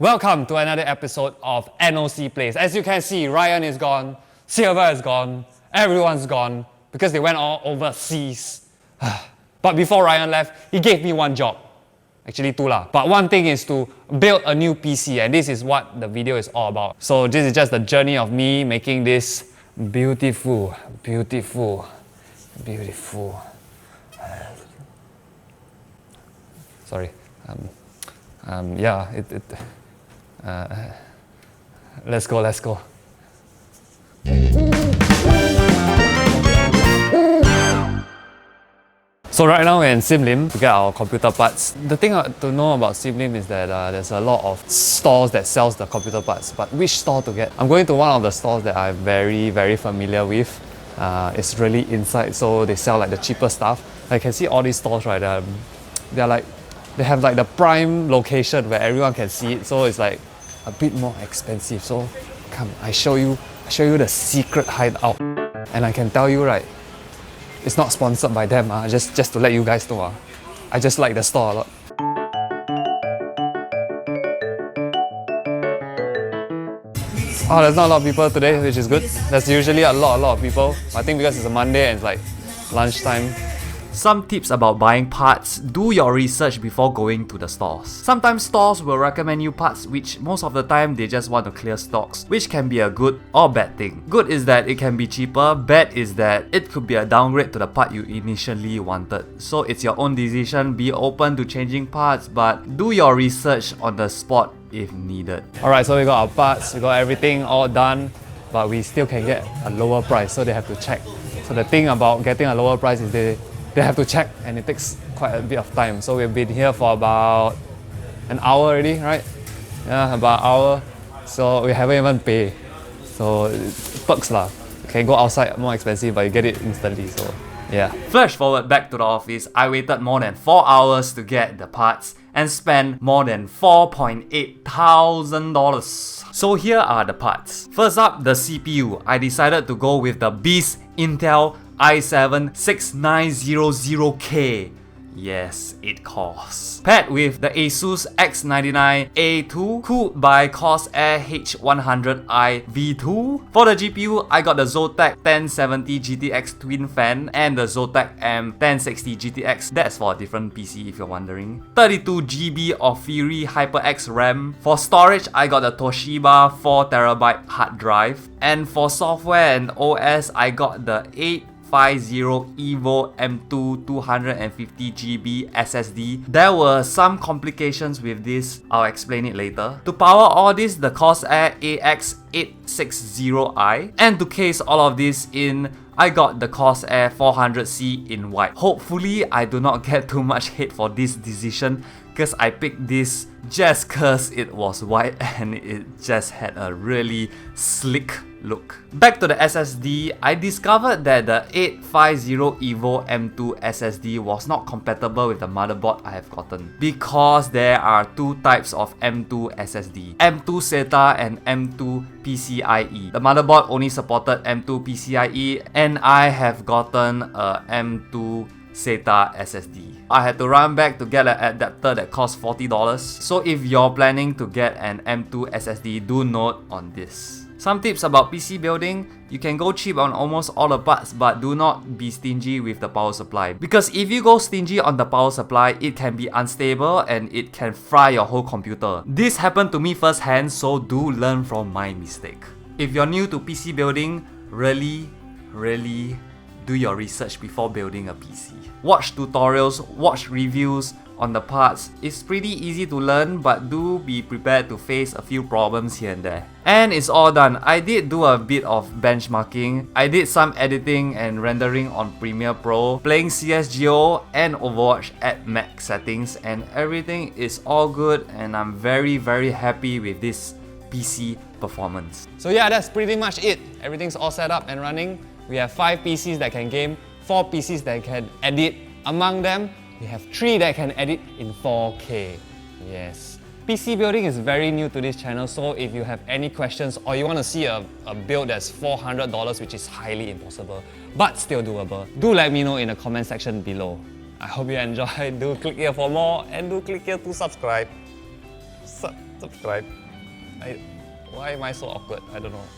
Welcome to another episode of NOC Plays. As you can see, Ryan is gone, Sylvia is gone, everyone's gone because they went all overseas. But before Ryan left, he gave me one job. Actually two lah. But one thing is to build a new PC, and this is what the video is all about. So this is just the journey of me making this beautiful. Sorry. Let's go. So right now we're in Sim Lim to get our computer parts. The thing to know about Sim Lim is that there's a lot of stores that sells the computer parts, but which store to get? I'm going to one of the stores that I'm very familiar with. It's really inside, so they sell like the cheaper stuff. I can see all these stores, right? They have like the prime location where everyone can see it, so it's like a bit more expensive. So come, I show you the secret hideout. And I can tell you, right, it's not sponsored by them, just to let you guys know. I just like the store a lot. Oh, there's not a lot of people today, which is good. There's usually a lot of people. I think because it's a Monday and it's like lunchtime. Some tips about buying parts: do your research before going to the stores. Sometimes stores will recommend you parts which most of the time they just want to clear stocks, which can be a good or bad thing. Good is that it can be cheaper, bad is that it could be a downgrade to the part you initially wanted. So it's your own decision, be open to changing parts, but do your research on the spot if needed. Alright, so we got our parts, we got everything all done, but we still can get a lower price, so they have to check. So the thing about getting a lower price is they have to check, and it takes quite a bit of time. So we've been here for about an hour already, right? Yeah, about an hour. So we haven't even paid. So perks lah. You can go outside more expensive, but you get it instantly. So yeah. Flash forward back to the office, I waited more than 4 hours to get the parts and spent more than $4,800. So here are the parts. First up, the CPU. I decided to go with the Beast Intel i7-6900K. Yes, 8 cores. Paired with the Asus X99A2, cooled by Corsair H100i V2. For the GPU, I got the Zotac 1070 GTX Twin Fan and the Zotac M1060 GTX. That's for a different PC if you're wondering. 32GB of Fury HyperX RAM. For storage, I got the Toshiba 4TB hard drive. And for software and OS, I got the 850 Evo M2 250GB SSD. There were some complications with this, I'll explain it later. To power all this, the Corsair AX860i. And to case all of this in, I got the Corsair 400C in white. Hopefully, I do not get too much hate for this decision, because I picked this just cause it was white and it just had a really slick look. Back to the SSD, I discovered that the 850 Evo M2 SSD was not compatible with the motherboard I have gotten, because there are two types of M2 SSD, M2 SATA and M2 PCIe. The motherboard only supported M2 PCIe, and I have gotten a M2 SATA SSD. I had to run back to get an adapter that cost $40. So if you're planning to get an M2 SSD, do note on this. Some tips about PC building: you can go cheap on almost all the parts, but do not be stingy with the power supply. Because if you go stingy on the power supply, it can be unstable and it can fry your whole computer. This happened to me firsthand, so do learn from my mistake. If you're new to PC building, really do your research before building a PC. Watch tutorials, watch reviews on the parts. It's pretty easy to learn, but do be prepared to face a few problems here and there. And it's all done. I did do a bit of benchmarking. I did some editing and rendering on Premiere Pro, playing CSGO and Overwatch at max settings, and everything is all good, and I'm very happy with this PC performance. So yeah, that's pretty much it. Everything's all set up and running. We have 5 PCs that can game, 4 PCs that can edit. Among them, we have 3 that can edit in 4K. Yes. PC building is very new to this channel, so if you have any questions or you want to see a build that's $400, which is highly impossible, but still doable, do let me know in the comment section below. I hope you enjoyed. Do click here for more and do click here to subscribe. subscribe. Why am I so awkward? I don't know.